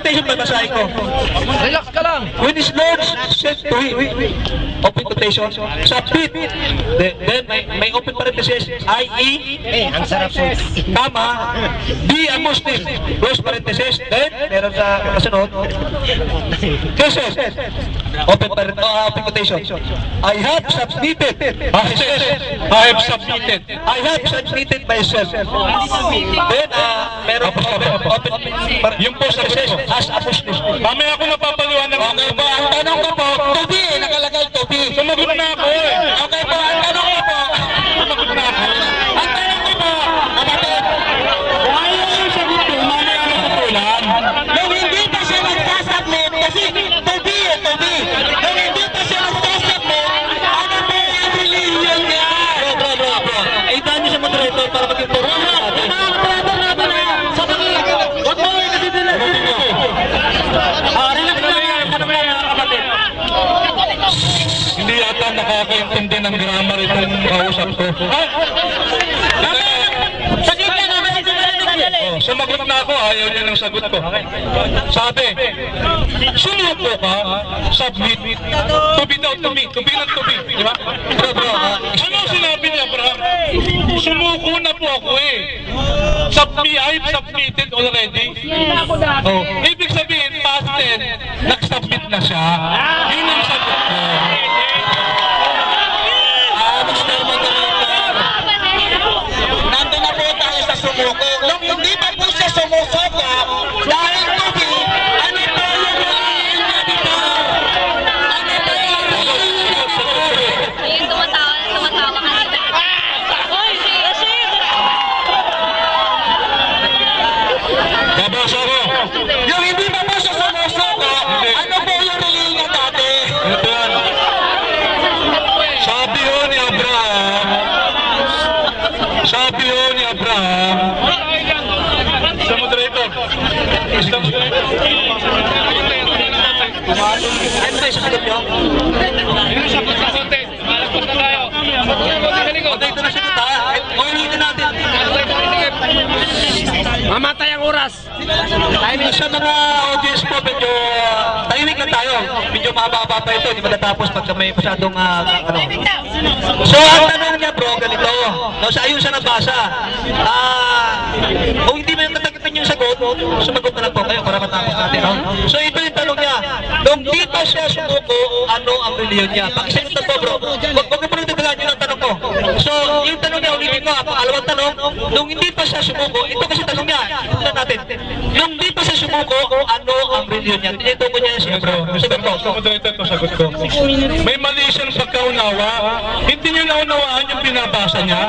quotation babasahin ko. Relax ka lang. When his Lord said to him, open quotation, submit. Then may open parenthesis, i.e. Ang sarap po. Kama, be a Muslim. Close parenthesis. Then, meron sa kasunod. Jesus, open quotation. I have submitted. I have submitted. I have submitted myself. Then, meron open Yung po sa parenthesis as a Muslim. Mamaya ako napapaliwanag. Okay po, ang tanong ko po, to be, nakalagay to be. Sumagot na ako eh. Okay po, ang tanong ko po, Sumagot na ako. ang tanong ko po, kapatid, Ayaw yung sagot ko. Mamaya ako pupulan. nung hindi pa siya nagsasubmit, kasi to be, nung hindi pa siya nagsasubmit, ano po yung religion niya? Bro, itaan niyo sa moderator para maging puro na natin. Sa pangilagay, huwag mo yung nasibilan. Relax lang, ano ba yung kapatid? Hindi yata nakakaintindi ng grammar itong kausap ko. Sumagot na ako, ayaw niya ng sagot ko. Sabi, sumuko ka, submit, to be daw to me, to be lang to be. Di ba? Ano sinabi niya, Abraham? Sumuko na po ako eh. I've submitted already. Oh. Ibig sabihin, past tense, nag-submit na siya. Yun ang sagot ko. Nandun na po tayo sa sumuko. Nung hindi pa po siya sumusoko, dahil to be, ano po yung religion niya dito? Ano po yung religion niya? Ayun, tumatawa ka nila. Babasa ko. Yung hindi pa po siya sumusoko, ano po yung religion niya dati? Ito yan. Sabi yun ni Abraham. Sabi yun ni Abraham. Sa moderator. Sa moderator. Ano ba yung sasagot niyo? Dito na siya kita. Ulitin natin. Mamatay ang oras. Sa mga audience po, medyo tahimik lang tayo. Medyo mababa pa ito. Hindi matatapos pagka may masyadong ano. So, ang tanong niya bro, ganito. No, sa ayun siya nabasa. Kung hindi mo yung katagitan yung sagot, sumagot na lang po kayo para matapos natin. No? So, ito yung tanong niya. Nung di pa siya sumuko, ano ang reliyon niya? Pakisagot po bro. Huwag mo nang tatagaan yun ang tanong ko. So, yung tanong niya, ulitin ko. Alawang tanong, nung hindi pa siya sumuko, ito kasi tanong niya. Ito natin. Nung di pa siya sumuko, ano ang reliyon niya? Tinito ko niya siya bro. Sagot po. Sa moderator ko, sagot ko. May mali siyang pagkaunawa. Hindi niya naunawaan yung binabasa niya.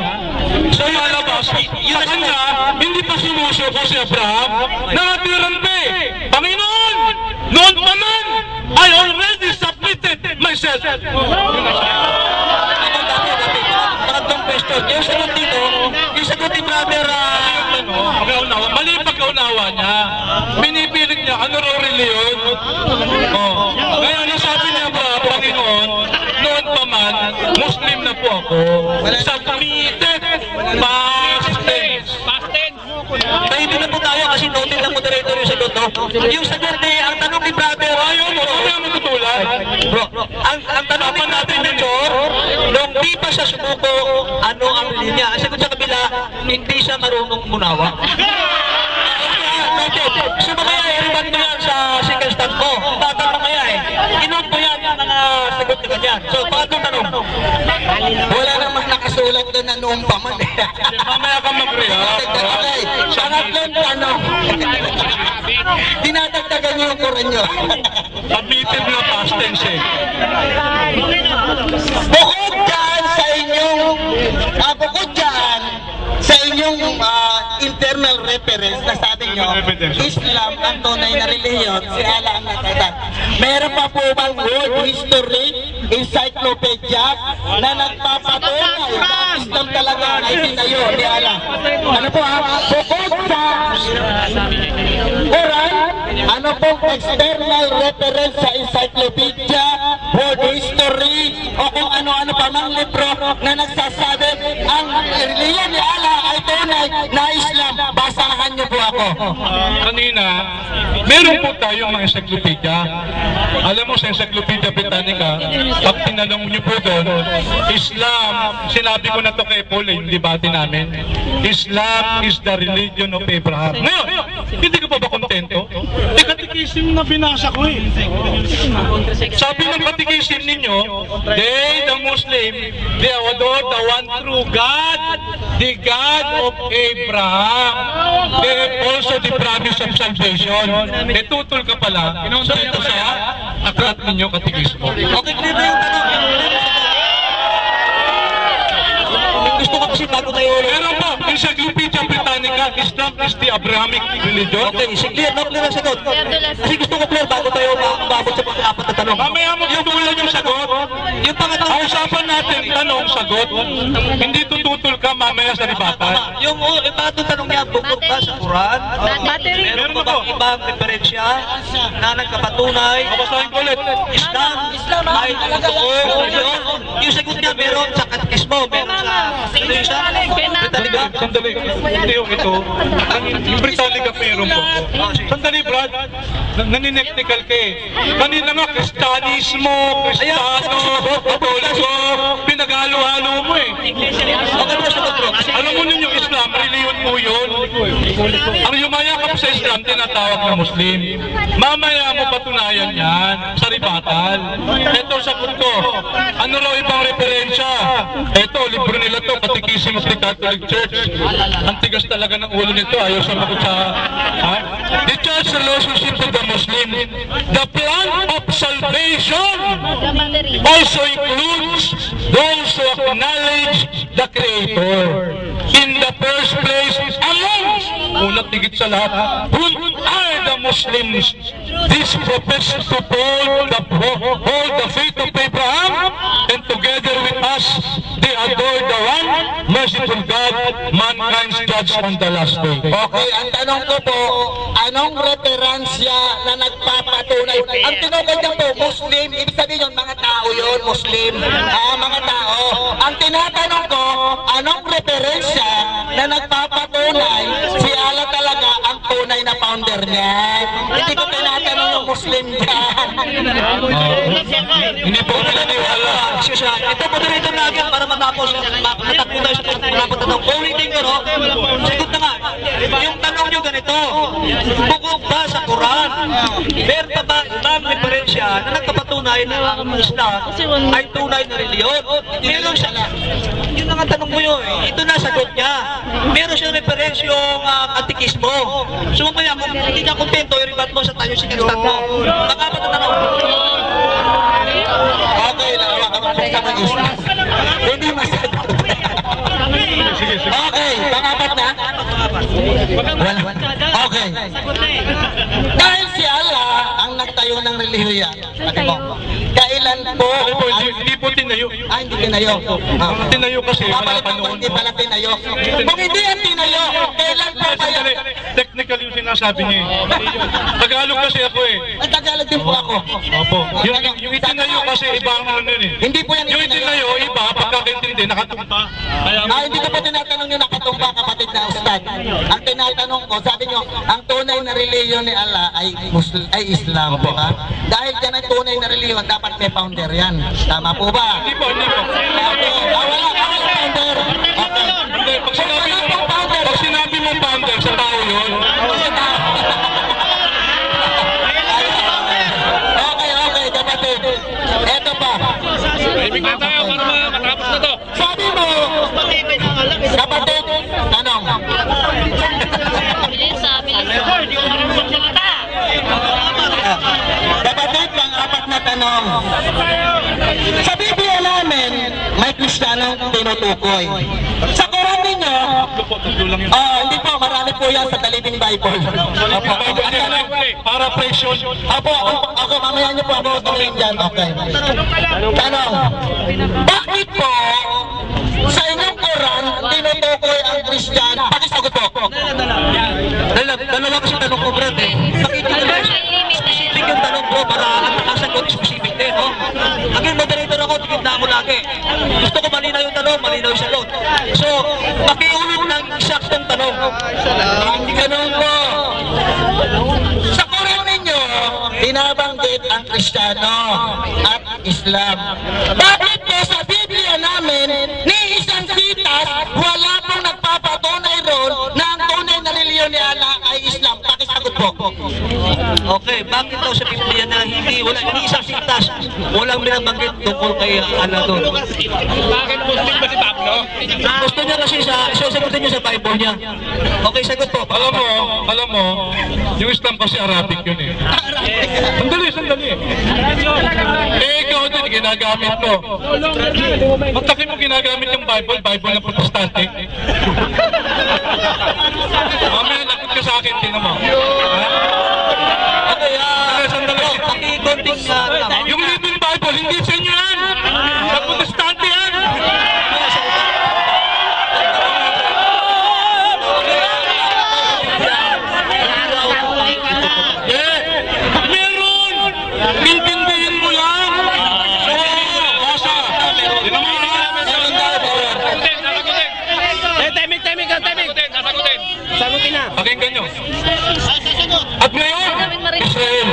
So, malabas, sa kanya, hindi pa sumusuko si Abraham. Nakatiran pa eh. Panginoon, noon pa man, I already submitted myself. Pangatlong question. Yung sagot dito, yung sagot ni brother, mali pagkaunawa niya. Pinipilit niya, ano raw reliyon? Ngayon, nasabi niya ba, Panginoon, noon pa man, Muslim na po ako. Submitted, past tense. hindi na po tayo kasi noted lang moderator yung sagot, no? Yung sagot ni, ang tanong ni brother, Ayaw mo, kaya mo tutulan. bro, ang tanong ni natin dito, nung di pa siya sumuko, ano ang linya? Ang sagot sa kabila, hindi siya marunong munawa. So mamaya, i-rebut mo yan sa single stand ko. Tatang mamaya inote mo yan yung mga sagot niya kanyan. So, pangatlong tanong. Wala namang nakasulat doon na noong pa man. Mamaya ka mag-react. Okay, pangatlong tanong. Dinadagdagan niyo yung kuren niyo. Submitted na past tense eh. Bukod dyan sa inyong, internal reference na sabi nyo, Islam ang tunay na relihiyon, si Allah ang nagtatag. Meron pa po bang world history, encyclopedia na nagpapatunay na Islam talaga ay tinayo ni Allah? Ano po ha? Bukod sa Quran, ano pong external reference sa encyclopedia, world history, o kung ano-ano pa mang libro na nagsasabi ang relihiyon ni Allah ay tunay na Islam? Basahan niyo po ako. ko. Kanina, meron po tayong mga encyclopedia. Alam mo, sa Encyclopedia Britannica, pag tinanong niyo po doon, Islam, sinabi ko na to kay Paul, yung debate namin, Islam is the religion of Abraham. Ngayon, hindi ka pa ba kontento? Katikisim na binasa ko eh. Sabi ng katikisim ninyo, they, the Muslim, they adore the one true God, the God of Abraham. They have also the promise of salvation. Tutol ka pala. So ito siya, aklat ninyo katikismo. Okay, clear na yung tanong. Gusto ko kasi bago tayo ulit. Meron pa, Encyclopedia Britannica, Islam is the Abrahamic religion. Okay, si clear na clear ang sagot. Kasi gusto ko clear bago tayo maabot sa pang-apat na tanong. Mamaya mo tutulan yung sagot. Yung pangatlo, Ang usapan natin, tanong, sagot. Hindi tututol ka mamaya sa ribatan. yung pangatlong tanong niya, bukod ba sa Quran? Meron pa bang ibang referensya na nagkapatunay? Babasahin ko ulit. Islam ay totoo. Yung sagot niya meron sa katekismo, meron sa Indonesia, Britannica. Sandali. Hindi yung ito. Yung Britannica meron po. Sandali, Brad. Naninektikal ka eh. Kanina nga, Kristanismo, Kristano, Katoliko, pinaghalo-halo mo eh. Alam mo ninyo, Islam, reliyon po yun. Ang yumayakap sa Islam, tinatawag na Muslim. Mamaya mo patunayan yan sa ribatal. Ito sa ko. Ano raw ibang referensya? Ito, libro nila to, Catechism of the Catholic Church. Ang tigas talaga ng ulo nito, ayaw sa makot sa... The church relationship to the Muslim, the plan of salvation also includes those who acknowledge the Creator. In the first place, amongst, unang tigit sa lahat, whom are the Muslims. This profess to hold the faith of Abraham, and together with us, they adore the one merciful God, mankind's judge on the last day. Okay, ang tanong ko po, anong referensya na nagpapatunay? Ang tinukoy niya po, Muslim, ibig sabihin yun, mga tao yun, Muslim, mga tao. Ang tinatanong ko, anong referensya na nagpapatunay si Allah talaga ang tunay na founder niya? Hindi ko tinatanong yung Muslim yan. Hindi po pinaniwala. Ito po dito na agad para matapos. Matakbo tayo sa pagkakapot na tanong. Ulitin ko, no? Sagot na nga. Yung tanong nyo ganito, bukod ba sa Quran, meron pa ba ibang referensya na nagpapatunay na ang Islam ay tunay na reliyon? Meron siya. Yun ang tanong mo yun. Ito na sagot niya. Meron siyang referensyong katikismo. So mamaya, kung hindi ka kontento, i-rebat mo sa tayo si Kanstan mo. Pagkapat na tanong. Okay, lawa ka sa mga Islam. Hindi masagot. Okay, pangapat na? Wala. Okay. Dahil si Allah ang nagtayo ng relihiyon. Kailan po? Hindi po tinayo. Hindi tinayo. Tinayo kasi wala pa noon. Hindi pala tinayo. Kung hindi yan tinayo, kailan po kayo? Technical yung sinasabi niya eh. Tagalog kasi ako eh. Ay, Tagalog din po ako. Opo. Yung itinayo kasi iba ang ano nun eh. Hindi po yan Yung itinayo, iba, pagkakaintindi, nakatumpa. Hindi ko po tinatanong yung nakatumpa, kapatid na ustad. Ang tinatanong ko, sabi nyo, ang tunay na reliyon ni Allah ay Islam, di ba? Dahil dyan ang tunay na reliyon, dapat may founder yan. Tama po ba? Hindi po, hindi po. Wala founder. Okay. Hindi, pag sinabi mo founder, sa tao yun. Okay, kapatid. Eto pa. Ibig na tayo para matapos na to. Sabi mo, kapatid, tanong. Kapatid, pang-apat na tanong. Sa Biblia namin, may Kristiyanong tinutukoy. Sa Quran ninyo, hindi po, marami po yan sa The Living Bible. Opo, Para presyon. ako, mamaya niyo po ako tanongin dyan. Okay. Tanong, bakit po sa inyong Quran tinutukoy ang Kristiyano? Pakisagot po. Dalawa kasi tanong ko, Brad eh. Pakita ko na specific yung tanong ko para ang sagot specific din, no? Again, moderator ako, tigit na ako lagi. Gusto ko malinaw yung tanong, malinaw yung sagot. So, pakiulit ng eksaktong tanong. Ang tanong ko, binabanggit ang Kristiyano at Islam? Bakit po sa Biblia namin, ni isang sitas, wala pong nagpapatunay ron na ang tunay na reliyon ni Allah ay Islam? Pakisagot po. Okay, bakit daw sa Biblia na hindi isang sintas, walang binabanggit tungkol kay Allah doon? Bakit Muslim ba si Pablo? Gusto niya kasi sasagutin niya sa Bible niya. Okay, sagot po. Alam mo, yung Islam kasi Arabic yun eh. Sandali. Ikaw din, ginagamit mo. Magtaki mo ginagamit yung Bible ng protestante. Mamaya lakot ka sa akin, tingnan mo. Okay, Sandali. pakikonting Yung Living Bible, hindi sa inyo yan. Sa protestante yan. Meron! Intindihin mo lang! Asa! Sagutin na. Pakinggan nyo. At ngayon, Israel,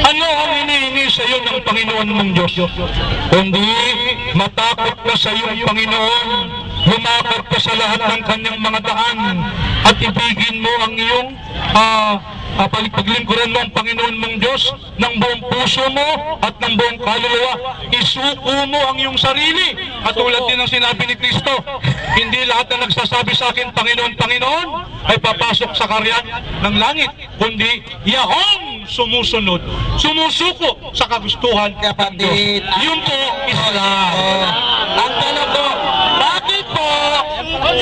ano ang hinihingi sa iyo ng Panginoon mong Diyos? Kundi matakot ka sa iyong Panginoon, lumakad ka sa lahat ng kanyang mga daan, at ibigin mo ang iyong paglingkuran mo ang Panginoon mong Diyos ng buong puso mo at ng buong kaluluwa. Isuko mo ang iyong sarili. At tulad din ng sinabi ni Kristo, hindi lahat na nagsasabi sa akin, Panginoon, Panginoon, ay papasok sa karyan ng langit, kundi yahong sumusunod, sumusuko sa kagustuhan ng Diyos. Yun po, Islam. Ang tanong ko, bakit po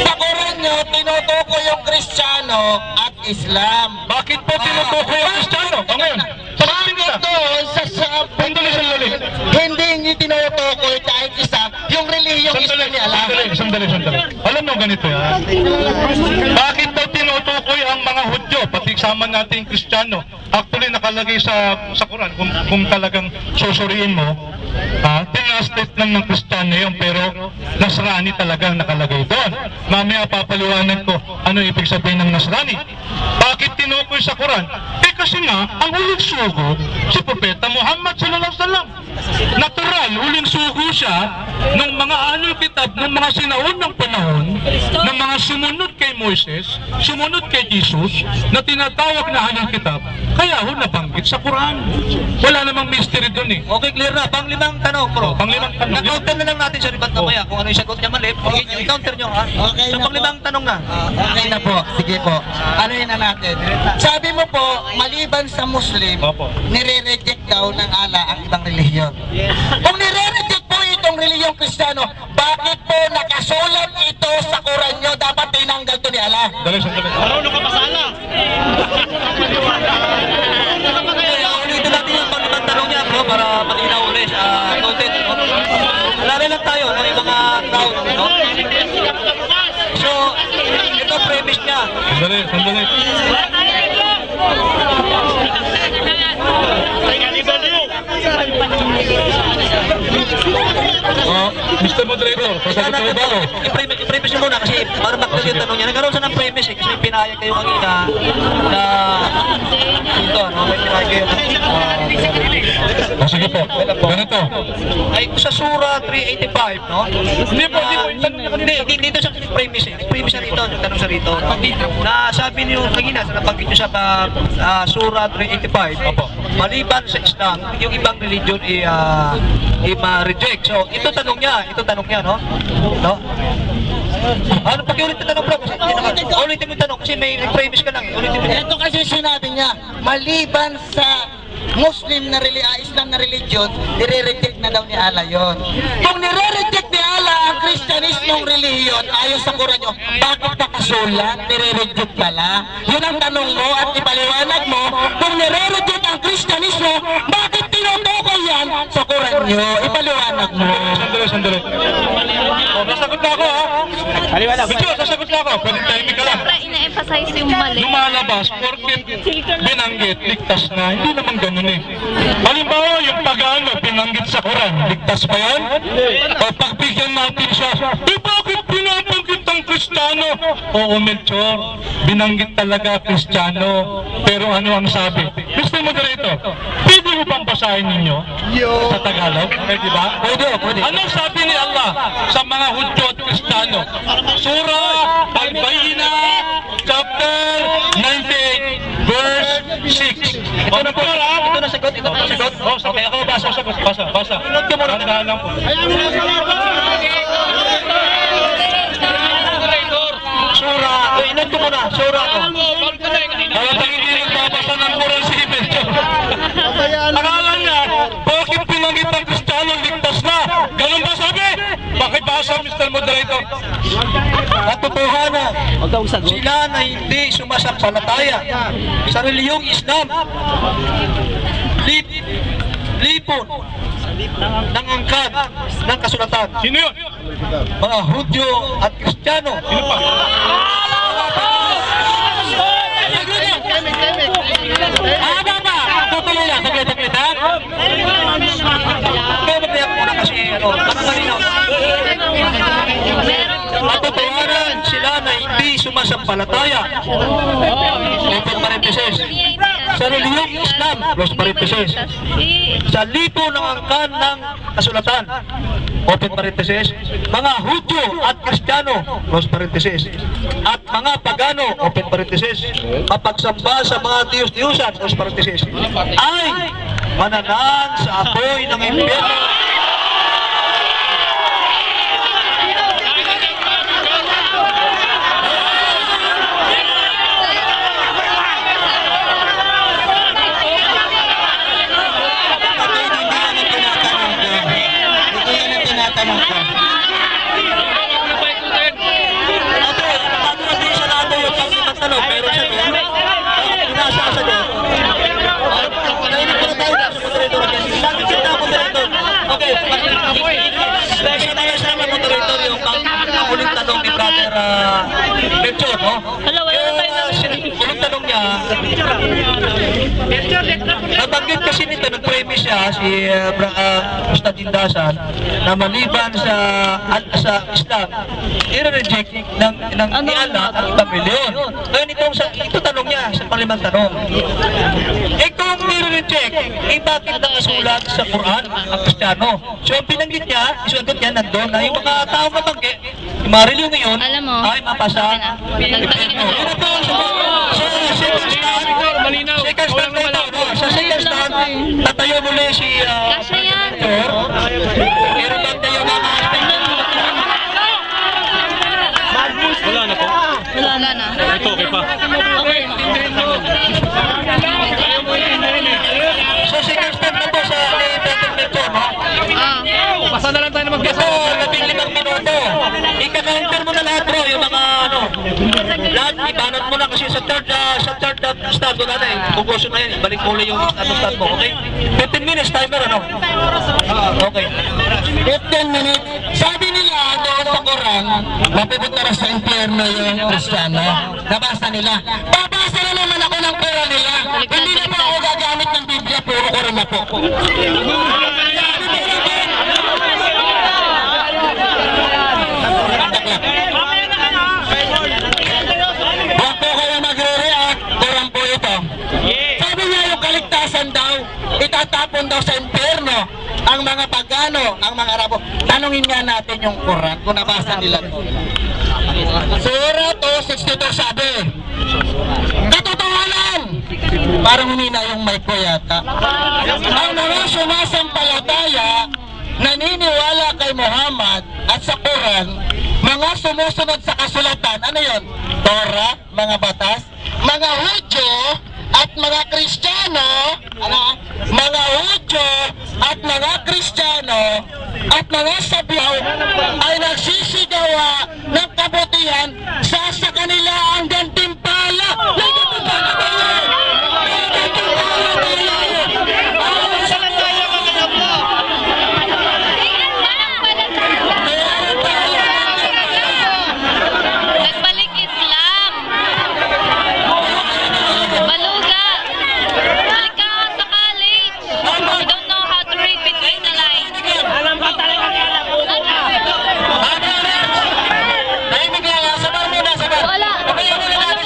sa Quran nyo tinutukoy yung Kristiyano at Islam? Bakit po tinutukoy ang Kristiyano? Ngayon, sabihin Bakit kita. doon sa Sandali. hindi niyo tinutukoy kahit isa yung reliyong Islam ni Allah? Sandali. Alam mo ganito yan. Bakit daw tinutukoy ang mga Hudyo, pati sama natin yung Kristiyano? Actually nakalagay sa Quran, kung talagang susuriin mo, tinastate lang ng Kristiyano yun, pero Nasrani talagang nakalagay doon. Mamaya papaliwanag ko ano ibig sabihin ng Nasrani. Bakit tinukoy sa Quran? Kasi nga, ang huling sugo, si Propeta Muhammad sallallahu alaihi wasallam. Natural, huling sugo siya ng mga Ahlul Kitab, ng mga sinaunang panahon, ng mga sumunod kay Moises, sumunod kay Jesus, na tinatawag na Ahlul Kitab, kaya ho nabanggit sa Quran. Wala namang mystery doon eh. Okay, clear na. Panglimang tanong, bro. Panglimang tanong. Na-counter na lang natin sa ribat mamaya. Kung ano yung sagot niya mali, i-counter nyo, ha? Okay So, na panglimang tanong na. Okay na po, sige po. Ano yun na natin? Sabi mo po, maliban sa Muslim, Opo. nire-reject daw ng Allah ang ibang relihiyon. Kung nire-reject po itong relihiyong Kristiyano, bakit po nakasulat ito sa Quran nyo? Dapat tinanggal to ni Allah. Sandali. Marunong ka masala. Ulitin natin yung panglimang tanong niya, bro, para malinaw ulit. Noted, no? Alala lang tayo, may mga crowd, no? So, ito premise niya. Sandali. Mr. Moderator, pasagot ko ba? I-premise nyo muna kasi para mag-clear yung tanong niya. Nagkaroon siya ng premise eh, kasi may pinayag kayo kanina na dito, no? May pinayag kayo Sige po, ganito. ay sa Surah 385, no? Hindi po, yung tanong niya kanina. Hindi, dito siya premise eh. Premise siya rito, nagtanong siya rito. Na sabi niyo kanina, sa nabanggit niyo sa Surah 385, maliban sa Islam, yung ibang religion i-reject. So, ito tanong niya, no? No? Ano, pag-ulit na tanong, bro? Ulitin mo yung tanong kasi may premise ka lang eh. Ulitin mo. Ito kasi sinabi niya, maliban sa Muslim na Islam na religion, nire-reject na daw ni Allah yon. Kung nire-reject ni Allah ang Kristyanismong religion, ayon sa Quran nyo, bakit nakasulat? Nire-reject pala? Yun ang tanong mo at ipaliwanag mo, kung nire-reject ang Kristyanismo, bakit tinutukoy yan sa Quran nyo? Ipaliwanag mo. Sandali. Nasagot na ako, ha? Video, sasagot na ako. Pwede timing ka lang. Siyempre, ina-emphasize yung mali. Lumalabas, porket binanggit, ligtas na. Hindi naman ganun eh. Halimbawa, yung pag-ano, binanggit sa Quran, ligtas pa yan? O pagbigyan natin siya, bakit binabanggit ang Kristiyano? Oo, Melchor, binanggit talaga Kristiyano. Pero ano ang sabi? Mr. Mr. Moderator, pwede mo bang basahin ninyo sa Tagalog? Okay, di ba? Pwede, pwede. Anong sabi ni Allah sa mga Hudyo at Kristiyano? Surah Al-Bayyina, chapter 98, verse 6. Ito na po, ito na sagot, ito na sagot. Oh, okay, ako basa. Basa. Tandaan lang po. Sura, inod ko muna, sura ko. Kaya tayo hindi nagbabasa ng Quran si Ibedyo. Akala niya, bakit pinanggit ang Kristiyano ligtas na? Ganun ba sabi? Pakibasa, Mr. Moderator. Katotohanan, sila na hindi sumasampalataya sa reliyong Islam. Lipon ng angkan ng kasulatan. Sino yun? Mga Hudyo at Kristiyano. Sino pa? Tutuloy lang, saglit ha? Kaya magdayak muna kasi, makakalinaw. Katotohanan, sila na hindi sumasampalataya. Open parenthesis. Sa reliyong Islam, close parenthesis. Sa lipo ng angkan ng kasulatan, open parenthesis. Mga Hudyo at Kristiyano, close parenthesis. At mga pagano, open parenthesis. Mapagsamba sa mga Diyos-Diyusan, close parenthesis. Ay mananan sa apoy ng impyerno. Nabanggit kasi nito, nag-premise siya si Ustad Indasan na maliban sa Islam, i-reject ng Allah ang ibang milyon. Ngayon ito tanong niya sa panglimang tanong. Kung i-reject, bakit nakasulat sa Quran ang Kristiyano? So ang pinanggit niya, isulat niya nandun na yung mga tao mabanggi, yung mga reliyon ngayon, Alam mo, ay mapasa. Yun po, second stand na ito. Sa second stand, tatayo muli si Kasya yan. meron ba tayo mga Wala na po. Wala na. Ito, okay pa. Okay. So second stand na po sa Beto, no? Basa na lang tayo na magbasa. Ito, 15 minuto. Ika-counter mo na lahat bro, yung mga lahat, ibanat mo na kasi sa third stand wala na eh. Bugosyo na yan, ibalik mo ulit yung stand mo, okay? 15 minutes timer, ano? Okay. 15 minutes. Sabi nila doon sa Quran, mapupunta na sa impyerno yung Kristiyano. Nabasa nila. Babasa na naman ako ng Quran nila. Hindi na po ako gagamit ng Biblia, puro Quran na po. Huwag po kayo magre-react, Quran po ito. Sabi niya yung kaligtasan daw, itatapon daw sa impyerno ang mga pagano, ang mga Arabo. Tanungin nga natin yung Quran kung nabasa nila ito. Surah 262 sabi, katotohanan! Parang humina yung mic ko yata. Ang mga sumasampalataya, naniniwala kay Muhammad at sa Quran, mga sumusunod sa kasulatan, ano yun? Torah, mga batas, mga Hudyo at mga Kristiyano, ano? Mga Hudyo at mga Kristiyano at mga Sabyaw ay nagsisigawa ng kabutihan sa kanila ang gantimpala. May gantimpala tayo! May gantimpala Nagbalik Islam. Baluga. Balik ka sa college. You don't know how to read between the lines. Alam ka talaga kaya po. Tahimik lang, sabar muna, sabar. Wala. Okay, okay, Ano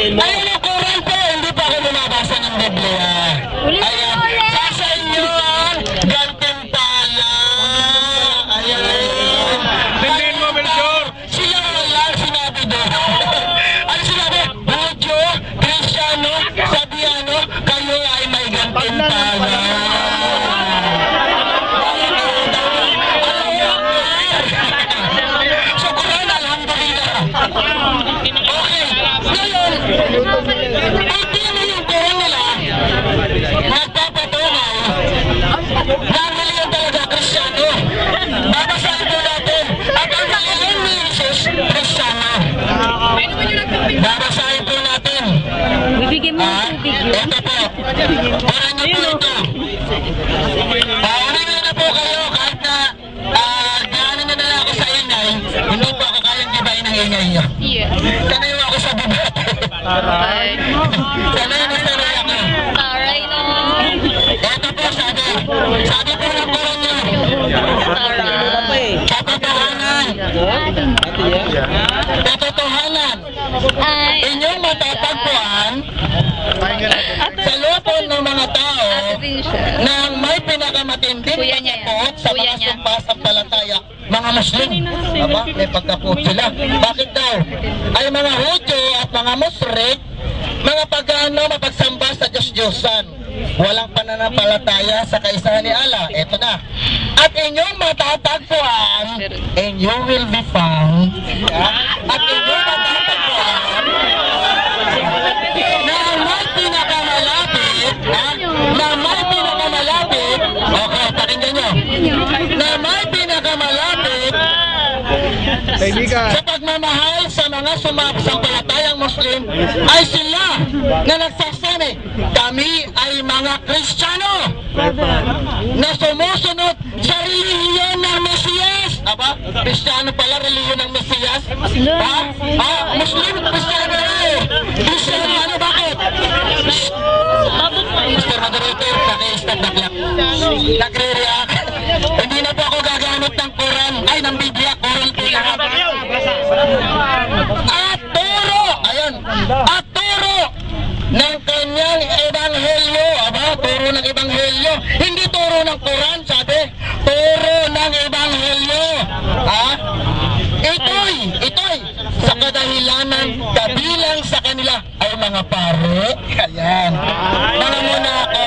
Ayun ang Quran po, hindi pa ako bumabasa ng Biblia. Ayan, sa inyo ang gantimpala. Ayan. Tindihin mo, Melchor. Sila lang sinabi doon. Ano sinabi? Budyo, Kristiyano, Sabiano, kayo ay may gantimpala. So, Quran, alhamdulillah. Okay, ngayon, ay tino yung Quran nila, nagpapatunay na reliyon talaga Kristiyano. Babasahin po natin, at ang reliyon ni Jesus, Kristiyano. Babasahin po natin. Bibigyan mo ng tubig yun. Ito po, Quran niyo po ito. Unahin na po kayo kahit na daanan na nila ako sa ingay, hindi po ako kayang gibain ang ingay niyo. Yeah. Sanay ako sa bibig. Ay. Sanay na sanay ako. Taray no. Ito po sabi po ng Quran niyo. Taray. Katotohanan. Katotohanan. Ay. Inyong matatagpuan sa loob ng mga tao Ate din siya. na may pinakamatinding Kuya niya yan. pagkakot sa Kuya mga niya. sumasampalataya, mga Muslim. Aba, may pagkakot sila. Bakit daw? Ay mga Hudyo at mga Musrik, mga pagano mapagsamba sa Diyos-Diyosan. Walang pananampalataya sa kaisahan ni Allah. Ito na. At inyong matatagpuan, and you will be found. At inyong matatagpuan, na may pinakamalapit, na may pinakamalapit, okay, pakinggan nyo, na may pinakamalapit sa pagmamahal sa mga sumasampalatayang Muslim ay sila na nagsasabi, kami ay mga Kristiyano na sumusunod sa relihiyon ng Mesiyas. Aba, Kristiyano pala relihiyon ng Mesiyas? Ha? Muslim, Kristiyano eh. Kristiyano, ano, bakit? Mr. Moderator, paki-stop na clock. Nagre-react. Hindi na po ako gagamit ng Quran, ay ng Biblia, Quran po lahat. At turo, ayun, at turo ng kanyang ebanghelyo, aba, turo ng ebanghelyo, hindi turo ng Quran, sabi, turo ng ebanghelyo, ha? Ito'y, sa kadahilanan, kabilang sa kanila ay mga pare, ayan, mga monako,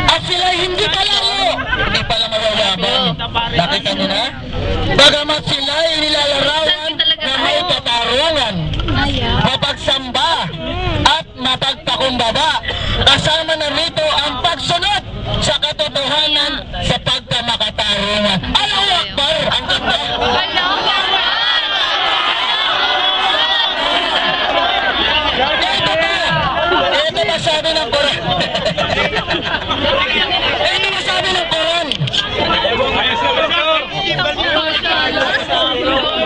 at sila hindi palaro, hindi pala mawawabang, nakita nyo na? Bagamat sila ay nilalarawan na may katarungan, mapagsamba at mapagpakumbaba. Kasama na rito ang pagsunod sa katotohanan sa pagkamakatarungan. Allahu Akbar! Ang ganda! Ito ba sabi ng Quran? Ito ba sabi ng Quran?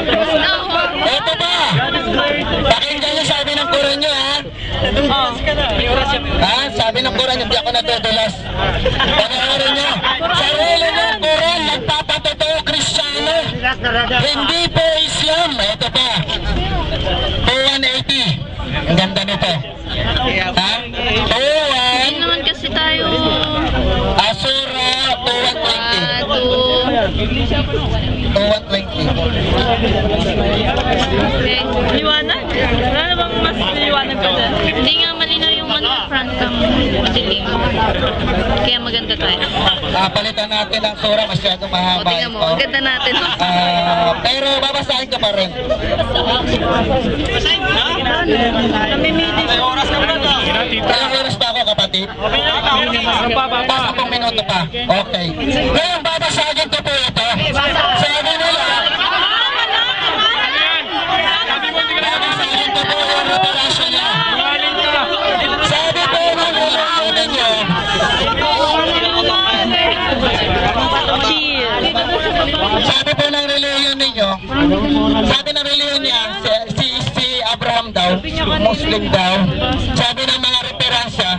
Ito ba? Pakinggan niyo sabi ng Quran niyo, ha? Ha? Sabi ng Quran, hindi ako natutulas. Panoorin niyo. Sarili ng Quran, nagpapatotoo Kristiyano. Hindi po Islam. Ito pa. 2180. Ang ganda nito. Ha? 21. naman kasi tayo. Asura 2120. 2120. Liwanag? Wala na bang mas liwanag ka dyan? Hindi nga malinaw yung front cam dilim. Kaya maganda tayo. Palitan natin ang sura, masyadong mahaba O, tingnan mo, ito. ang ganda natin. Pero babasahin ko pa rin. Namimitis. Ilang oras pa ako, kapatid? 10 minuto pa. Okay. Ngayon, babasahin ko po ito. Sabi nila, babasahin ko po yung reparasyon niya. Sabi po ng ulang ninyo, sabi po ng reliyon ninyo, sabi ng reliyon niya, si Abraham daw, Muslim daw, sabi ng mga referensya,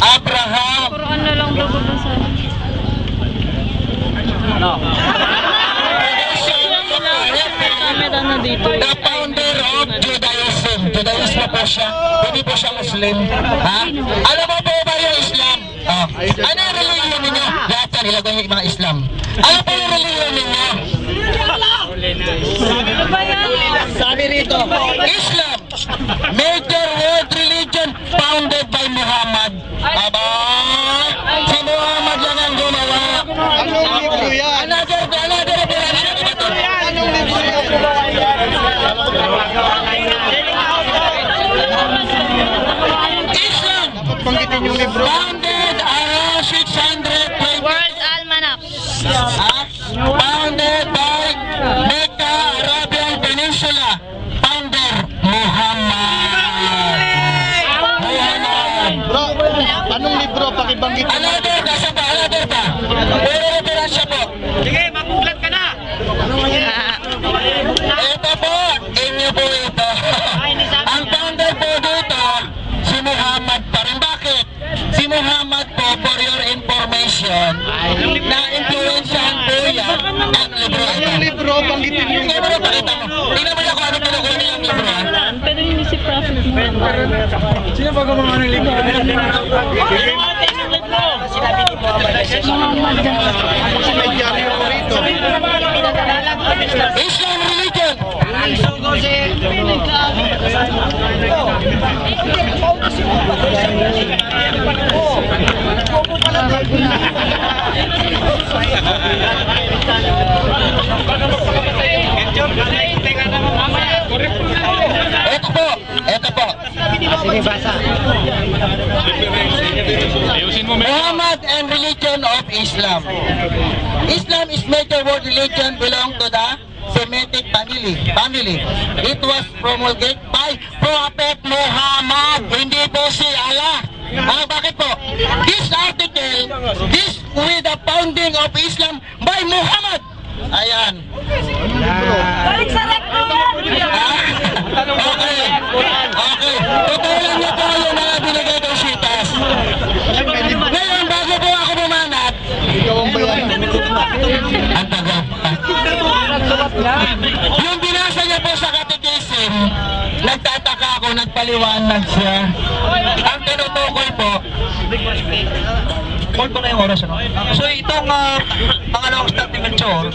Abraham, Ano lang bababasa. Camera na dito. the founder of Judaism. Judaismo po siya. Hindi po siya Muslim. Ha? Ano ba po ba yung Islam? Oh. Ano yung religion ninyo? Lahat yan, ilagay yung mga Islam. Ano po yung religion ninyo? Sabi rito, Islam, major world religion founded by Muhammad. Aba, si Muhammad lang ang gumawa. Anong libro yan? Another revelation. Anong libro yan? Islam, Dapat banggitin yung libro. founded around 620. World Almanac. Founded by Mecca, Arabian Peninsula. Founder, Muhammad. Bro, anong libro? Pakibanggitin mo. Another pa. Puro referensya po. Ito po, inyo po ito. Ang founder po dito, si Muhammad pa rin. Bakit? Si Muhammad po, for your information, na-influensyahan po yan ang libro. Anong libro? Banggitin yung Tingnan mo na, pakita mo. Tingnan mo na kung ano pinukuha niya yung libro. Pero hindi si Prophet Muhammad. Sino ba gumawa ng libro? Kasi may dyaryo ko rito. Islam religion. Ito po. Ayusin mo, Muhammad and religion of Islam. Islam is major world religion belong to the Semitic family. It was promulgated by Prophet Muhammad, hindi po si Allah. Bakit po? This article, this with the founding of Islam by Muhammad. Ayan. Balik sa rectum yan! Okay. Tutulan niyo po yung mga binigay kong sitas. Ngayon, bago po ako bumanat, Ikaw ang bayan. ang tagal. Yung binasa niya po sa katekism, nagtataka ako, nagpaliwanag siya. Ang tinutukoy po, Hold ko na yung oras, ano? So itong pangalawang starting lecture,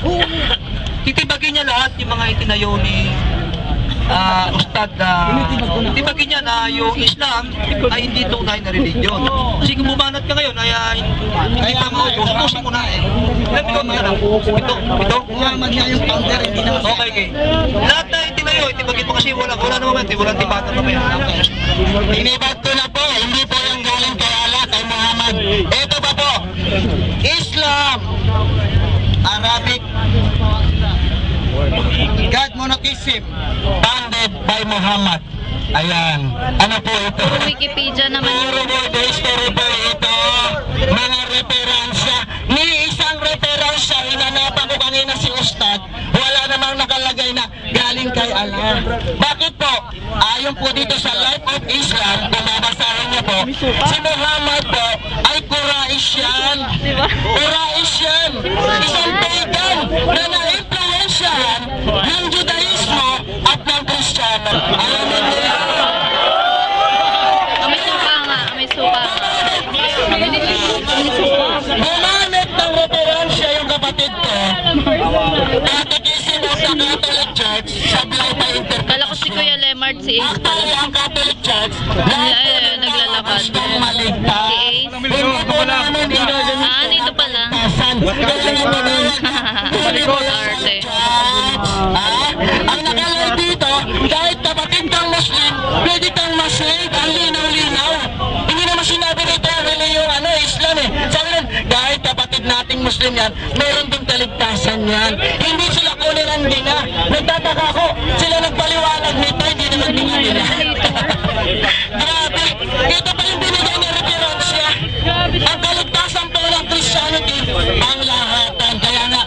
titibagin niya lahat yung mga itinayo ni Ustad. Titibagin niya na yung Islam ay hindi tunay na religion. Kasi kung bumanat ka ngayon, ay hindi pa mo, ustusin mo na eh. Ilan ikaw mo na? Ito? Muhammad nga yung founder, hindi na Okay. Lahat na itinayo, itibagin mo kasi wala naman, walang tibatan mo yan. Inibag ko na po, hindi po yung galing kay Allah, kay Muhammad. Ito pa po, Islam, Arabic, God monotheism, founded by Muhammad. Ayan, ano po ito? Puro Wikipedia naman yun. Puro po history po ito, mga referensya. Ni isang referensya, hinanapan ko kanina si Ustad, wala namang nakalagay na galing kay Allah. Bakit po? Ayon po dito sa Life of Islam, kung babasahin niyo po, si Muhammad po ay Quraisyan. Quraisyan, isang pagan na na-influensyahan ng Judaismo at ng Kristiyano. Alam mo nila? May suka nga, may suka. Gumamit ng referensya yung kapatid ko. Katekisin sa Catholic Church, sablay pa Kala ko si Kuya Lemart, si Ace pala. Actually, ang Catholic Church, naglalakad. gustong maligtas. Si Ace? Hindi po namin Dito pala. Arte. Ang nakalagay dito, kahit kapatid kang Muslim, pwede kang maslave, ang linaw-linaw. Hindi naman sinabi nito yung Islam eh. Sabi nun, kahit kapatid nating Muslim yan, meron din kaligtasan yan. Hindi sila kunin ang dina. Nagtataka ako, sila nagpaliwanag nito, hindi naman nila. Grabe, ito pa yung binigay na referensya. Ang kaligtasan po ng Christianity, ang lahatan. Kaya nga,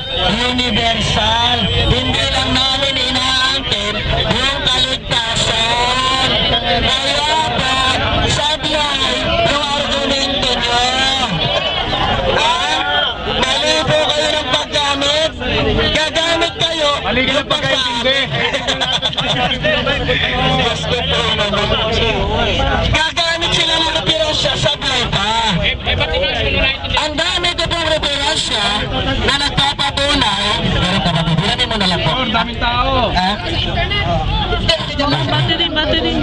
universal. Hindi lang namin inaangkin yung kaligtasan. Kaya po, sablay yung argumento nyo. Mali po kayo ng paggamit. Gagamit kayo. Mali ka ng pagkaintindi. Gagamit sila ng referensya sa Globa. Ang dami ko pong referensya na nagpapatunay. Pero mo na lang po. Daming tao. Ha? Battery.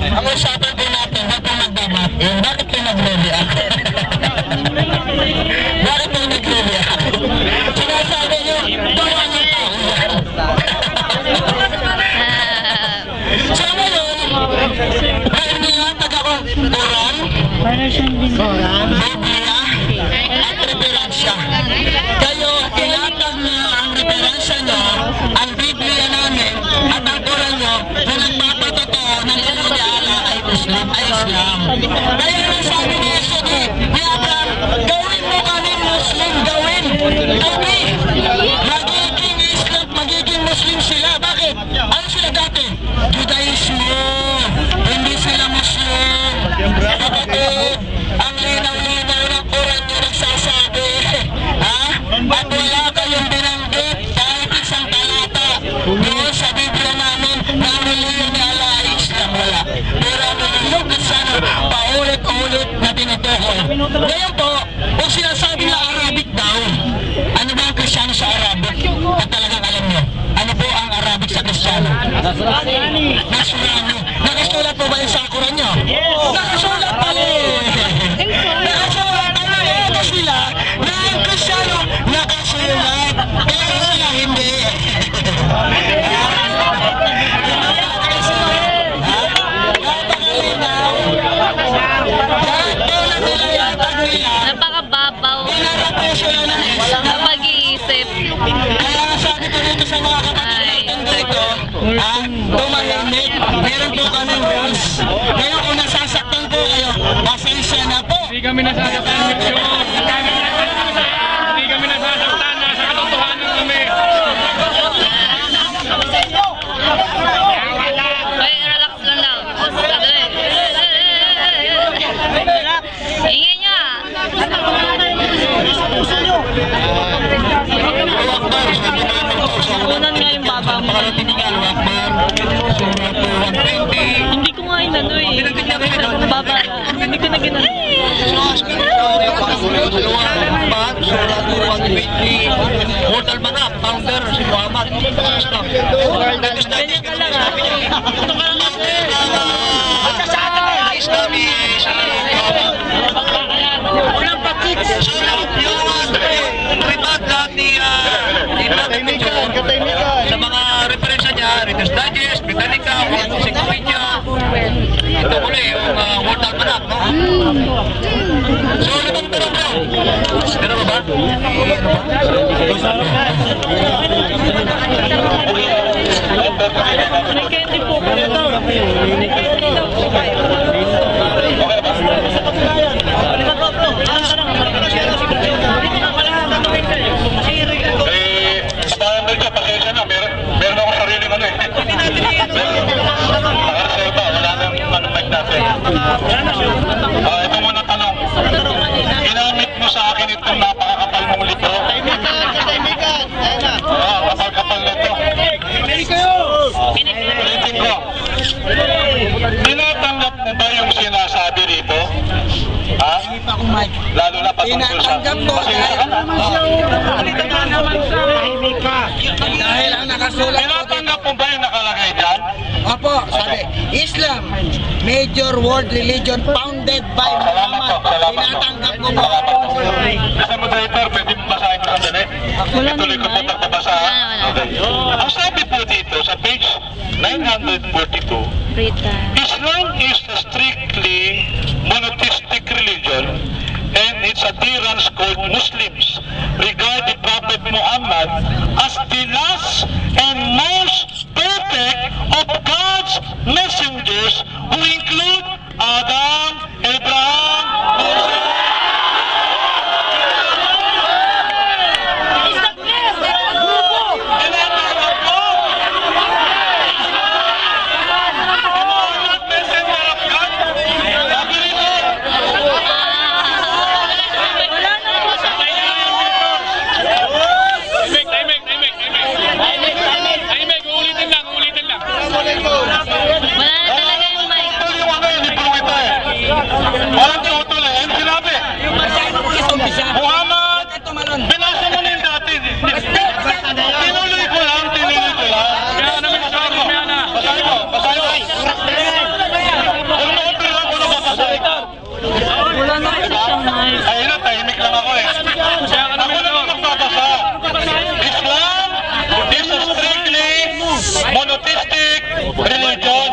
Ang usapan po natin, huwag po magdamat. Bakit po nag-react? Bakit po nag-react? Sinasabi nyo, bawa ng tao. So ngayon, dahil nilatag ako Quran, Biblia, at referensya. Kayo, ilatag niyo ang referensya nyo, ang Biblia namin, at ang Quran nyo, na nagpapatotoo ng Ilala ay Islam. Kaya nang sabi ni Jesus, ni Abraham, gawin mo kami Muslim, gawin. Kami, magiging Islam, magiging Muslim sila. Bakit? Ano sila dati? Judaismo. Hindi sila Muslim. Kapatid, ang linaw-linaw ng Quran nyo nagsasabi. Ha? At wala kayong binanggit kahit isang talata. Doon sa Biblia namin, na ang reliyon ni Allah ay Islam. Wala. Pero ang reliyon Kristiyano, paulit-ulit na tinutukoy. Ngayon po, kung sinasabi na Arabic daw, ano ba ang Kristiyano sa Arabic? At talagang alam nyo, ano po ang Arabic sa Kristiyano? Nasurani. Nakasulat po ba yung sa Quran nyo? Nakasulat pa rin. Nakasulat pa rin. Ito sila na ang Kristiyano nakasulat. Pero sila hindi. Napakababaw Pinarapresyo na na mag-iisip. Kaya nga sabi ko dito sa mga kapatid natin dito, tumahimik, meron po kaming rules. Ngayon kung nasasaktan po kayo, pasensya na po. Hindi kami nasasaktan, Mityo. Hindi kami nasasaktan. Nasa katotohanan kami. Ay, relax lang daw. Ingay niya. Unan nga yung baba mo. Hindi ko nga inano eh. Baba. Hindi ko na ginano. Mortal Manap, founder si Muhammad. Ganyan ka lang ah. Islami, walang patik. Ribat lahat ni sa mga referensya niya, Reader's Digest, Britannica, Encyclopedia. Ito muli yung Mortal Manap, no? So, ano bang tanong bro? Ano ba? May candy po kayo daw. May candy daw po kayo. Standard ka, pasensya na. Meron ako sariling ano eh. Nakareserva, wala nang anong mic natin. Ito muna tanong. Ginamit mo sa akin itong napakakapal mong libro. Kapal-kapal na ito. Ulitin ko. Tinatanggap mo ba yung sinasabi dito? Ha? Lalo na patungkol sa... Tinatanggap ko Pasensya ka na. dahil ang nakasulat po Tinatanggap mo ba yung nakalagay dyan? Opo, sabi, Islam, major world religion founded by Muhammad. Tinatanggap ko po. Sa moderator, pwede mo basahin ko sandali? Ituloy ko po pagbabasa. Okay. Ang sabi po dito sa page 942, Rita. Islam is a strictly monotheistic religion and its adherents called Muslims regard the Prophet Muhammad as the last and most perfect of God's messengers who include Adam, Abraham, Moses. Tinatanggap mo? Walang tutuloy. Sinabi, Muhammad, binasa mo na yung dati. Tinuloy ko lang. Kaya naman basahin mo. Basahin mo. Wala na kasi siyang mic. Ayun na, tahimik lang ako eh. Ako naman magbabasa. Islam is a strictly monotheistic religion.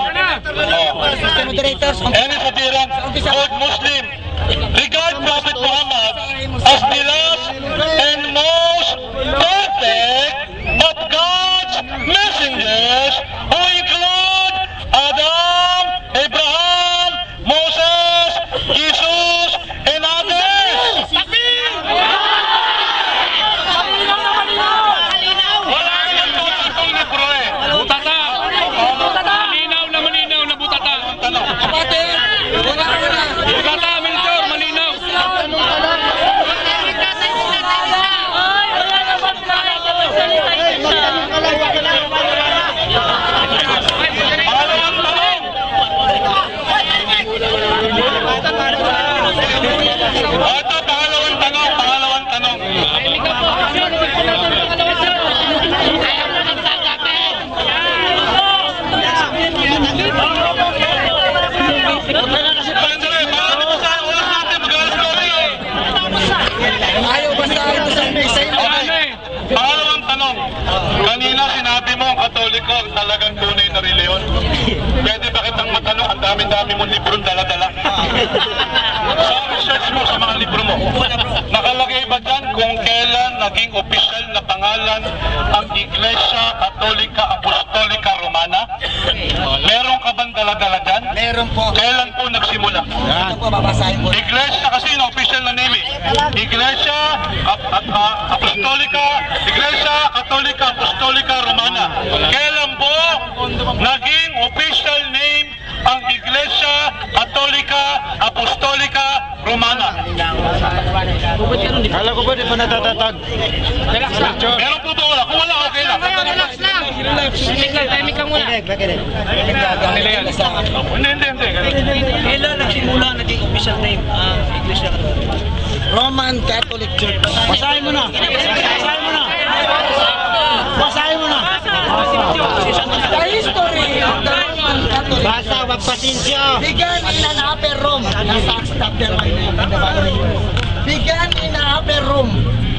And is adherent called Muslim. Regard Prophet Muhammad as the last and most perfect of God's messengers who include Adam, Abraham, Moses, Jesus, and others. Wala naman po sa itong libro eh. Butata. Malinaw na butata. Tanong. Butata, Melchor, malinaw. Ay, wala naman tayo. Magsalita siya. Pangalawang tanong. Ito, pangalawang tanong. Sandali, para di ba sa oras natin, mag-alas ko rin eh. Pangalawang tanong. Kanina sinabi mo ang Katoliko ang talagang tunay na reliyon. Pwede ba kitang matanong, ang dami-dami mong librong dala-dala? Sa research mo sa mga libro mo, nakalagay ba dyan kung kailan naging opisyal na pangalan ang Iglesia Katolika Apostolika Romana? Meron ka bang dala-dala dyan? Meron po. Kailan po nagsimula? Ito po, babasahin ko. Iglesia kasi yung official na name eh. Iglesia Apostolika, Iglesia Katolika Apostolika Romana. Kailan po naging official name ang Iglesia Katolika Apostolika Romana? Kala ko ba di pa natatatag? Meron po ba wala? Kung wala, okay lang. Hindi. Kailan nagsimula naging official name ang Iglesia Katoliko? Roman Catholic Church. Basahin mo na. The history of the Roman Catholic Basa, magpasensya. began in an upper room. Nasa chapter 1 began in an upper room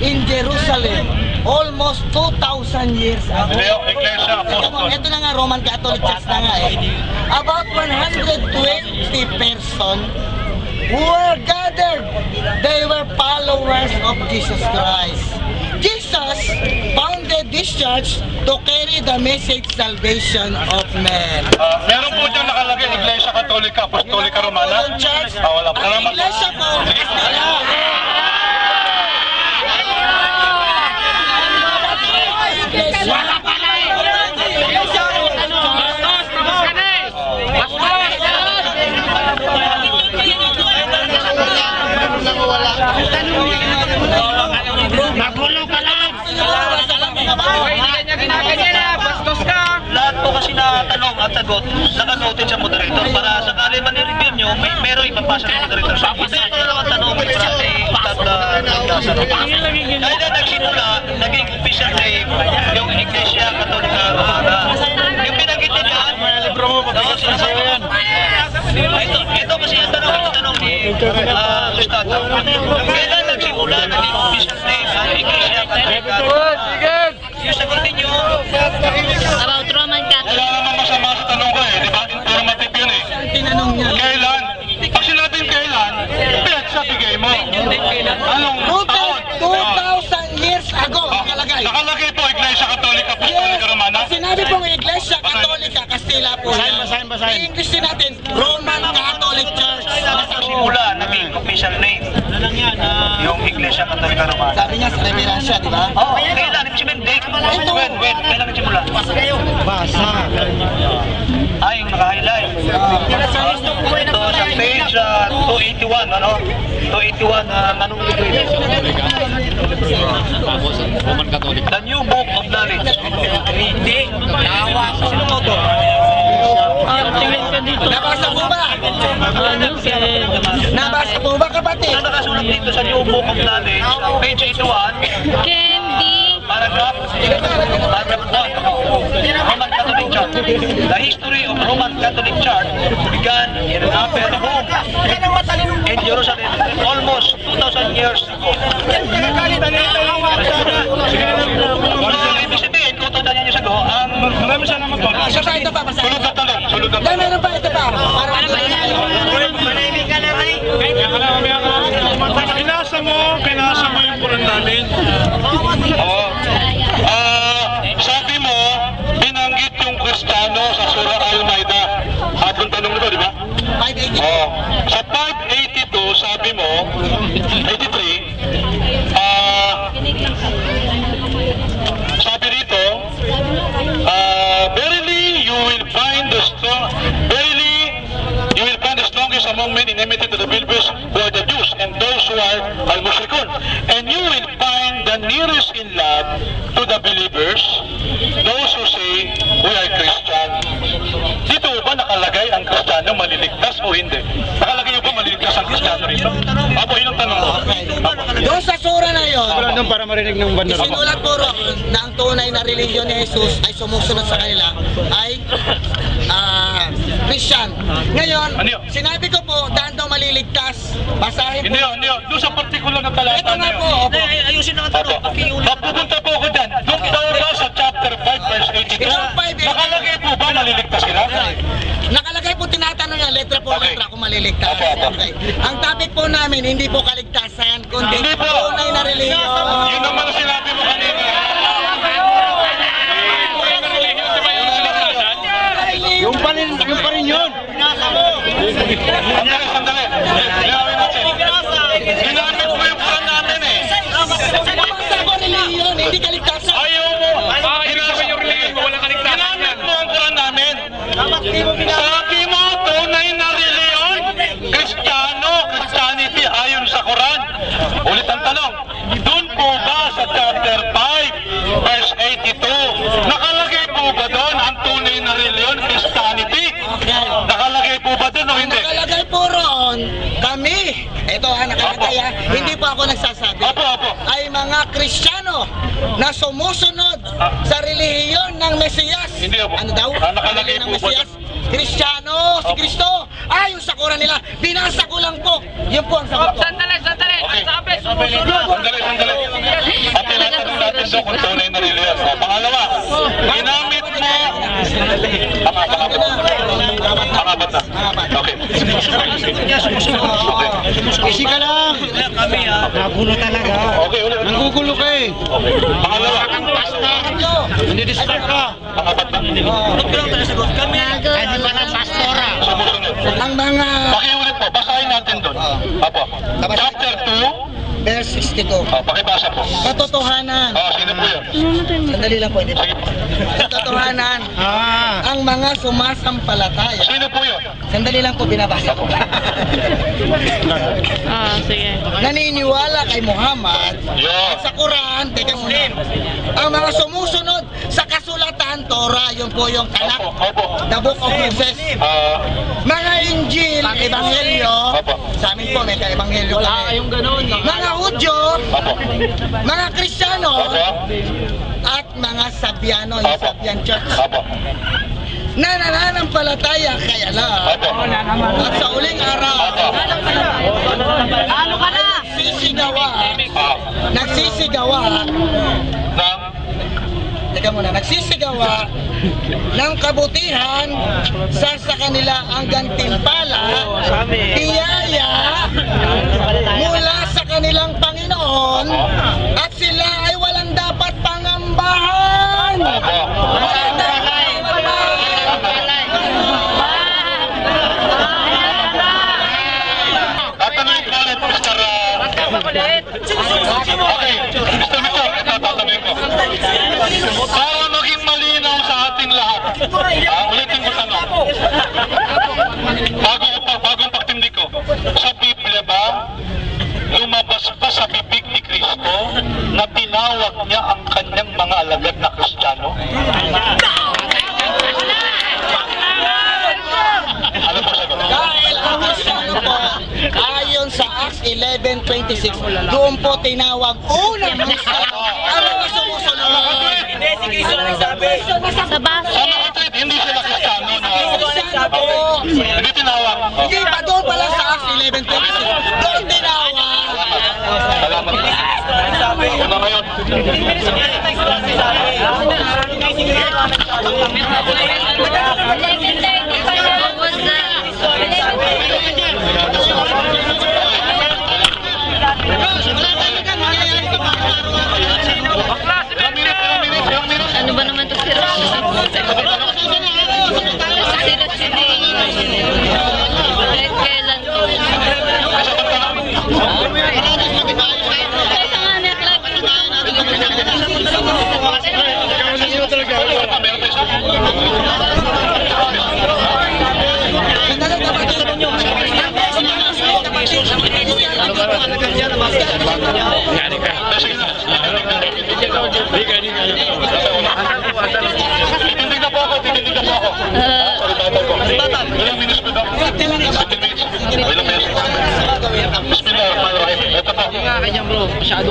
in Jerusalem almost 2,000 years ago. Leo, Iglesia Apostol. Ito na nga, Roman Catholic Church na nga eh. About 120 person who were gathered. They were followers of Jesus Christ. Jesus founded this church to carry the message salvation of men. Meron po dyan nakalagay Iglesia Katolika Apostolika Romana? Yung church, Wala. ang Salamat. iglesia po, wala pala Lahat po kasi na tanong at sagot, nakanoted sa moderator para sakali man i-review nyo, meron ipapasa ng moderator. So, ito yung pangalawang tanong para kay Ustad Nagdasan. Dahil na nagsimula, naging official name yung Iglesia Katolika Romana. Yung pinagit niya, sinasabi yan. Ito kasi yung tanong ni Ustad. Kailan nagsimula, naging official name ang Iglesia Katolika Romana? Yung sagot ninyo, About Roman Catholic. Wala naman masama sa tanong ko eh, di ba? Informative yun eh. tinanong niya. Kailan? Pag sinabing kailan, petsa bigay mo. Anong taon? 2,000 years ago, nakalagay. Nakalagay po Iglesia Katolika Apostolika Romana. Sinabi pong Iglesia Katolika, Kastila po yan. Basahin. I-English din natin, Roman Catholic Church. simula, naging official name. Yung Iglesia Katolika Romana. Sabi niya sa reverensya, di ba? Oo, kailan? Ibig sabihin, date. When? Kailan nagsimula? Basa. Yung naka-highlight. Ito sa page 281, ano? 281, anong libro ito? Roman Catholic. The New Book of Knowledge. Hindi. Sino mo to? Tingin ka dito. Nabasa po ba? Ano, sir? Nabasa po ba, kapatid? Ang nakasulat dito sa new book of knowledge, page 81, Candy. paragraph 1, Roman Catholic Church. The history of Roman Catholic Church began in Upper Rome in Jerusalem almost 2,000 years ago. Ibig sabihin, kung 2,000 years ago, ang maraming salamat po. Ito pa, ito pa, basahin. Sulod na talong, sulod na Dahil meron pa, ito pa. Para Pinasa mo yung Quran namin. Oo. Sabi mo, binanggit yung Kristiyano sa Surah Al-Maida. Habang tanong mo to, di ba? 580. Oo. Sa 582, sabi mo, 83, sabi dito, verily you will find the strongest among men in enmity to the believers who are the Jews and those who are al-mushrikun. And you will find the nearest in love to the believers, those who say we are Christian. Dito ba nakalagay ang Kristiyano maliligtas o hindi? Nakalagay ba maliligtas ang Kristiyano rito? Apo, yun ang tanong ko. Doon sa sura na yun, Para marinig ng banda. isinulat po na ang tunay na religion ni Jesus ay sumusunod sa kanila ay Christian. Ngayon, Ano yun? sinabi ko po, daan daw maliligtas. Basahin Hindi po. yun, hindi yun. Doon sa particular na talata Ito na nga yun. po, opo. Ayusin na ang Opo. tanong. Pakiulit. Mapupunta po ako dyan. Doon daw ba sa chapter 5 verse 82? Ito ang 5, Nakalagay po ba maliligtas sila? Nakalagay po, tinatanong niya, letra po, Okay. letra kung maliligtas. Opo, opo. Okay. Ang topic po namin, hindi po kaligtasan, kundi Hindi po. tunay na religion. Yun naman ang sinabi mo kanina. Yung pa rin yun. Sandali, sandali. Linawin natin. Ginamit mo yung Quran namin eh. Basta po religion, hindi kaligtasan. Ayaw mo. Ginamit yung religion mo, walang kaligtasan. Ginamit mo ang Quran namin. Sabi mo, tunay na reliyon. Kristiyano, Christianity ayon sa Quran. Ulit ang tanong. Doon po ba sa chapter 5 verse 82, nakalagay po ba doon ang tunay na reliyon, Christianity? Nakalagay po ba doon o hindi? Nakalagay po roon, kami, ito nakalagay ha, hindi po ako nagsasabi, Opo, opo. ay mga Kristiyano na sumusunod sa relihiyon ng Mesiyas. Hindi po. Ano daw? Nakalagay Relihiyon ng po ba Mesiyas. Kristiyano, si Kristo, ayon sa Quran nila, binasa ko lang po. Yun po ang sagot ko. Sandali. Okay. Sabi, sumusunod. Sandali. At tinatanong natin doon kung tunay na reliyon. O, pangalawa, ginamit mo... Pangapat na. Okay. Easy ka lang. Nagulo talaga. Okay, ulit. Nagugulo ka eh. Okay. Pangalawa. Nadidistract ka. Pangapat na. Ay, di ba ng pastora? Sumusunod. Ang mga Pakiulit po, basahin natin doon. Apo. Chapter 2. verse 62, Pakibasa po. katotohanan. Sino po yun? Sandali lang po, hindi po. Sige po. Katotohanan, ang mga sumasampalataya. Sino po yun? Sandali lang po, binabasa ko. Sige. Naniniwala kay Muhammad Yun. at sa Quran, teka muna. Ang mga sumusunod sa kasulatan, Torah, yun po yung Tanakh, Opo. the book of Moses. Mga Injil, Ebanghelyo, Opo. sa amin po may ka-Ebanghelyo kami. Mga Hudyo, Opo. mga Kristiyano, Opo. at mga Sabiano, yung Opo. Sabian Church, Opo. na nananampalataya kay Allah. Opo. At sa uling araw, Ano ka na? nagsisigawa, teka muna, nagsisigawa ng kabutihan sa kanila ang gantimpala, biyaya mula sa kanilang Panginoon, at sila ay walang dapat pangambahan. Walang dapat Tatanungin ko ulit, Mr. Okay, Mr. Mito, tatanungin ko. Para maging malinaw sa ating lahat, ulitin ko tanong. Bagong pagtindi ko, sa Biblia ba, lumabas pa sa bibig ni Kristo 11:26, doon po tinawag unang Kristiyano ang mga sumusunod. Sa basket. Hindi sila Kristiyano, no? Oo. Hindi tinawag. Hindi pa doon pala sa Acts 11:26, doon tinawag. Salamat. Una ngayon. Ano ba naman ito si Ross? Si Ross kahit kailan to. Kaya sa nga neklag. Titindig na po ako. Ilang minutes ko daw? 15 minutes. Ilang minutes? Bismillahirrahmanirrahim. Ito po.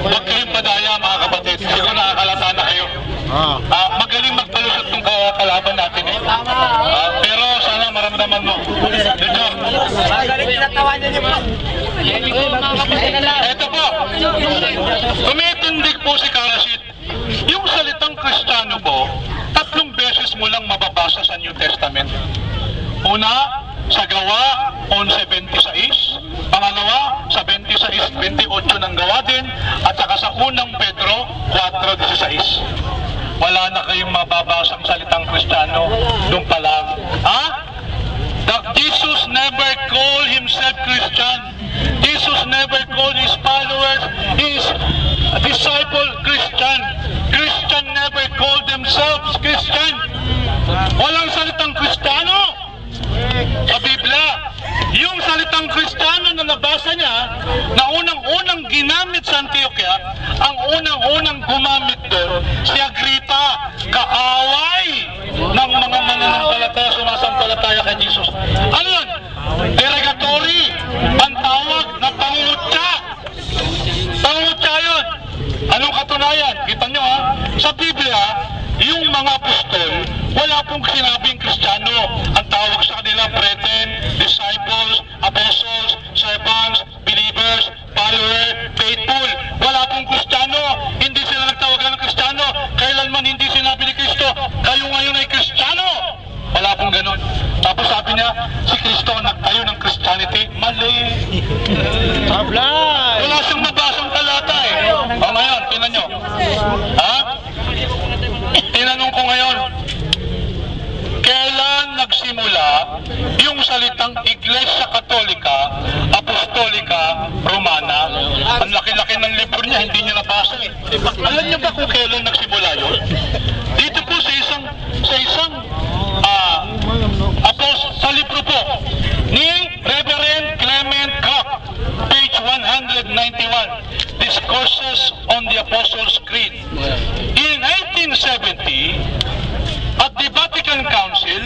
Huwag kayong padaya mga kapatid. Siguro nakakalata na kayo. Magaling magpalusot ng kalaban natin eh. Pero sana maramdaman mo. Dito. Ito po. Tumitindig po si Karasit. Yung salitang Kristiyano po, 3 beses mo lang mababasa sa New Testament. Una, sa Gawa 11:26. Pangalawa, sa 26:28 ng Gawa din. At saka sa unang Pedro 4:16. Wala na kayong mababasang salitang Kristiyano doon pa lang. Jesus never called himself Christian. Jesus never called his followers, his disciple Christian. Christian never called themselves Christian. Walang salitang Kristiyano sa Biblia. Yung salitang Kristiyano na nabasa niya, na unang-unang ginamit sa Antioquia, ang unang-unang gumamit doon, si Agrippa, kaaway ng mga mananampalataya, sumasampalataya kay Jesus. Ano yun? Derogatory, ang tawag na pangungutya. Pangungutya yun. Anong katunayan? Kita nyo ha? Sa Biblia, yung mga apostol, wala pong sinabing Kristiyano. Ang tawag sa kanila, brethren, disciples, apostles, servants, believers, follower, faithful. Wala pong Kristiyano. Hindi sila nagtawagan ng Kristiyano. Kailanman hindi sinabi ni Kristo, kayo ngayon ay Kristiyano. Wala pong ganun. Tapos sabi niya, si Kristo nagtayo ng Christianity. Mali. Wala siyang mabasang talata eh. O ngayon, tinan nyo. Ha? Tinanong ko ngayon, kailan nagsimula yung salitang Iglesia Katolika, Apostolika, Romana? Ang laki-laki ng libro niya, hindi niya nabasa eh. Alam niyo ba kung kailan nagsimula yun? Dito po sa isang sa libro po ni Reverend Clement Cock, page 191, Discourses on the Apostles' Creed. In 1870, at the Vatican Council,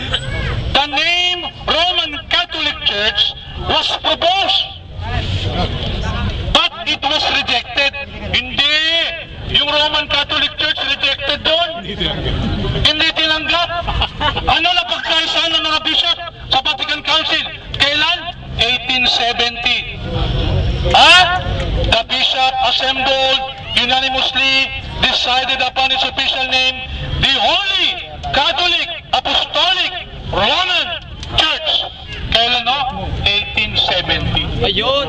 the name Roman Catholic Church was proposed, but it was rejected. Hindi, yung Roman Catholic Church rejected doon. Hindi tinanggap. Ano na pagkaisahan ng mga bishop sa Vatican Council? Kailan? 1870. The bishop assembled unanimously decided upon its official name, the Holy Catholic Apostolic Roman Church. Kailan no? 1870. Ayun.